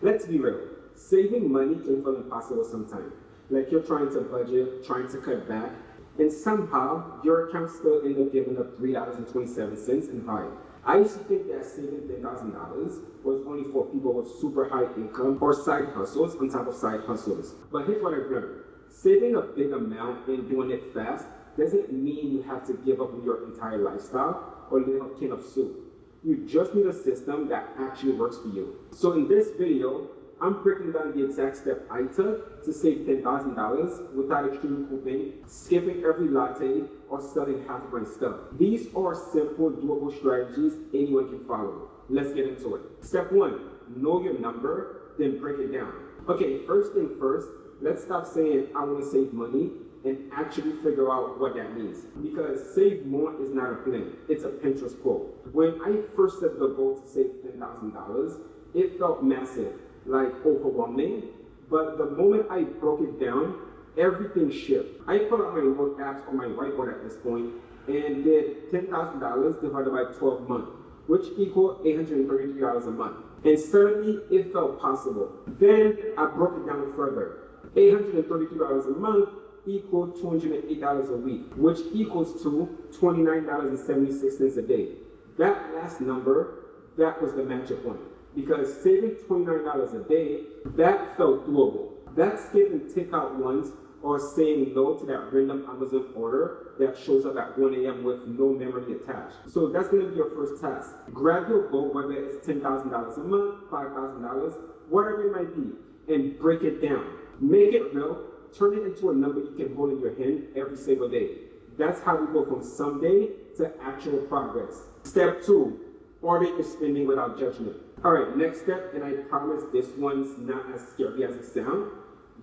Let's be real. Saving money can feel impossible sometimes. Like you're trying to budget, trying to cut back, and somehow your account still ends up giving up $3.27 in value. I used to think that saving $10,000 was only for people with super high income or side hustles on top of side hustles. But here's what I've learned. Saving a big amount and doing it fast doesn't mean you have to give up on your entire lifestyle or live a can of soup. You just need a system that actually works for you. So in this video, I'm breaking down the exact step I took to save $10,000 without extreme couping, skipping every latte, or selling half of my stuff. These are simple, doable strategies anyone can follow. Let's get into it. Step 1, know your number, then break it down. Okay, first thing first, let's stop saying I want to save money and actually figure out what that means. Because save more is not a plan, it's a Pinterest quote. When I first set the goal to save $10,000, it felt massive, like overwhelming, but the moment I broke it down, everything shifted. I put out my work apps on my whiteboard at this point and did $10,000 divided by 12 months, which equaled $833 a month. And suddenly it felt possible. Then I broke it down further. $833 a month equals $208 a week, which equals to $29.76 a day. That last number, that was the magic point. Because saving $29 a day, that felt doable. That's skipping takeout once or saying no to that random Amazon order that shows up at 1 a.m. with no memory attached. So that's going to be your first task. Grab your goal, whether it's $10,000 a month, $5,000, whatever it might be, and break it down. Make it real. Turn it into a number you can hold in your hand every single day. That's how we go from someday to actual progress. Step 2, audit your spending without judgment. All right, next step, and I promise this one's not as scary as it sounds.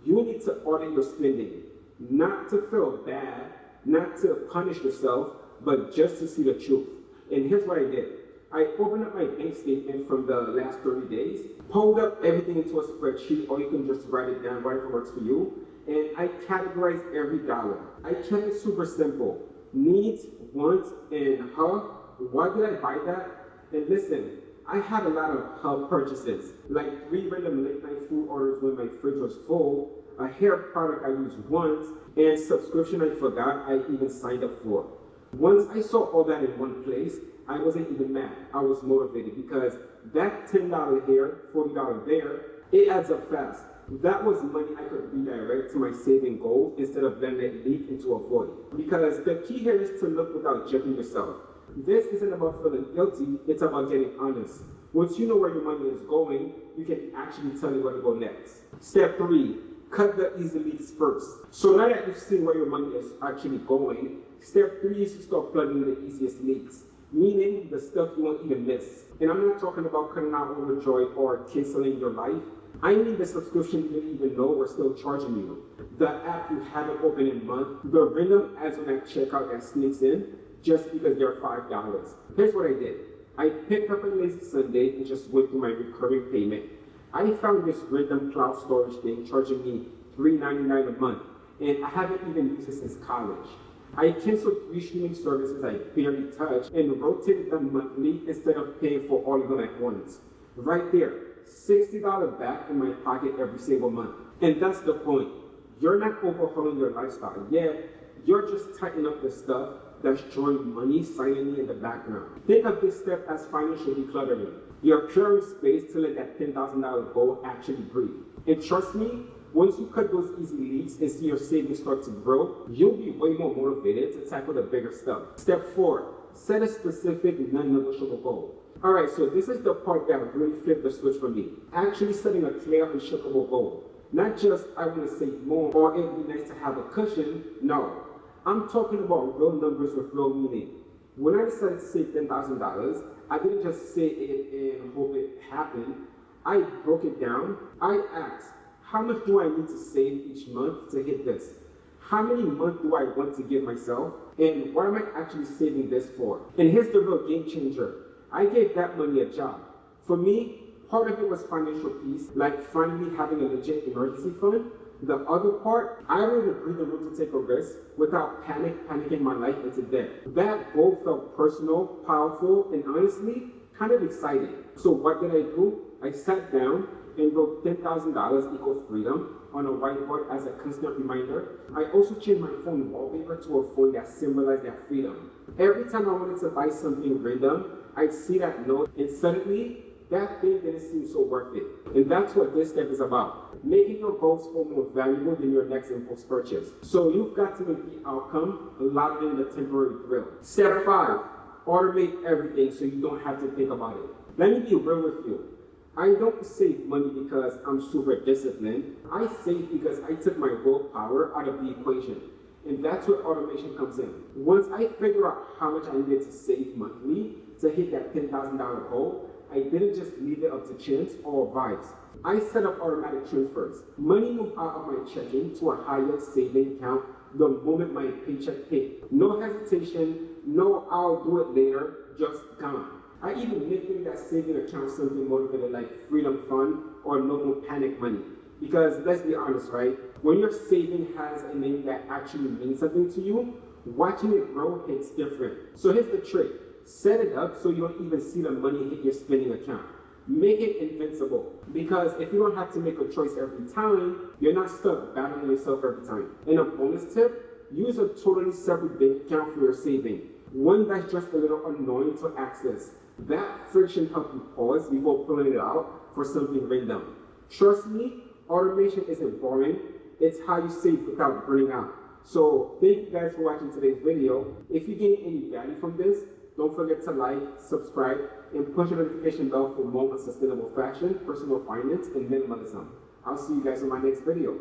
You need to audit your spending, not to feel bad, not to punish yourself, but just to see the truth. And here's what I did. I opened up my bank statement from the last 30 days, pulled up everything into a spreadsheet, or you can just write it down, whatever works for you, and I categorized every dollar. I kept it super simple. Needs, wants, and why did I buy that? And listen, I had a lot of purchases, like 3 random late night food orders when my fridge was full, a hair product I used once, and subscription I forgot I even signed up for. Once I saw all that in one place, I wasn't even mad. I was motivated because that $10 here, $40 there, it adds up fast. That was money I could redirect to my saving goals instead of letting it leak into a void. Because the key here is to look without judging yourself. This isn't about feeling guilty, it's about getting honest. Once you know where your money is going, you can actually tell you where to go next. Step 3, cut the easy leaks first. So now that you've seen where your money is actually going, step 3 is to start plugging the easiest leaks, meaning the stuff you won't even miss. And I'm not talking about cutting out overjoy or canceling your life. I mean the subscription you didn't even know we're still charging you, the app you haven't opened in a month, the random ads on that checkout that sneaks in, just because they're $5. Here's what I did. I picked up a lazy Sunday and just went through my recurring payment. I found this random cloud storage thing charging me $3.99 a month, and I haven't even used it since college. I canceled 3 streaming services I barely touched and rotated them monthly instead of paying for all of them at once. Right there, $60 back in my pocket every single month. And that's the point. You're not overhauling your lifestyle yet, you're just tightening up the stuff that's drawing money silently in the background. Think of this step as financial decluttering. You're clearing space to let that $10,000 goal actually breathe. And trust me, once you cut those easy leaks and see your savings start to grow, you'll be way more motivated to tackle the bigger stuff. Step 4, set a specific non-negotiable goal. All right, so this is the part that really flipped the switch for me. Actually setting a clear, unshippable goal. Not just, I want to save more, or it'd be nice to have a cushion. No. I'm talking about real numbers with real meaning. When I decided to save $10,000, I didn't just say it and hope it happened. I broke it down. I asked, how much do I need to save each month to hit this? How many months do I want to give myself? And what am I actually saving this for? And here's the real game changer. I gave that money a job. For me, part of it was financial peace, like finally having a legit emergency fund. The other part, I wanted to breathe the room to take a risk without panicking my life into debt. That goal felt personal, powerful, and honestly, kind of exciting. So what did I do? I sat down and wrote $10,000 equals freedom on a whiteboard as a constant reminder. I also changed my phone wallpaper to a phone that symbolized that freedom. Every time I wanted to buy something random, I'd see that note, and suddenly that thing didn't seem so worth it. And that's what this step is about. Making your goals feel more valuable than your next impulse purchase. So you've got to make the outcome louder than the temporary thrill. Step 5, automate everything so you don't have to think about it. Let me be real with you. I don't save money because I'm super disciplined. I save because I took my willpower out of the equation. And that's where automation comes in. Once I figure out how much I needed to save monthly to hit that $10,000 goal, I didn't just leave it up to chance or vibes. I set up automatic transfers. Money moved out of my checking to a higher saving account the moment my paycheck hit. No hesitation, no I'll do it later, just gone. I even nicknamed that saving account something motivated like Freedom Fund or No More Panic Money. Because let's be honest, right? When your saving has a name that actually means something to you, watching it grow hits different. So here's the trick. Set it up so you don't even see the money hit your spending account. Make it invincible. Because if you don't have to make a choice every time, you're not stuck battling yourself every time. And a bonus tip, use a totally separate bank account for your saving. One that's just a little annoying to access. That friction helps you pause before pulling it out for something random. Trust me, automation isn't boring. It's how you save without burning out. So thank you guys for watching today's video. If you gain any value from this, don't forget to like, subscribe, and push the notification bell for more on sustainable fashion, personal finance, and minimalism. I'll see you guys in my next video.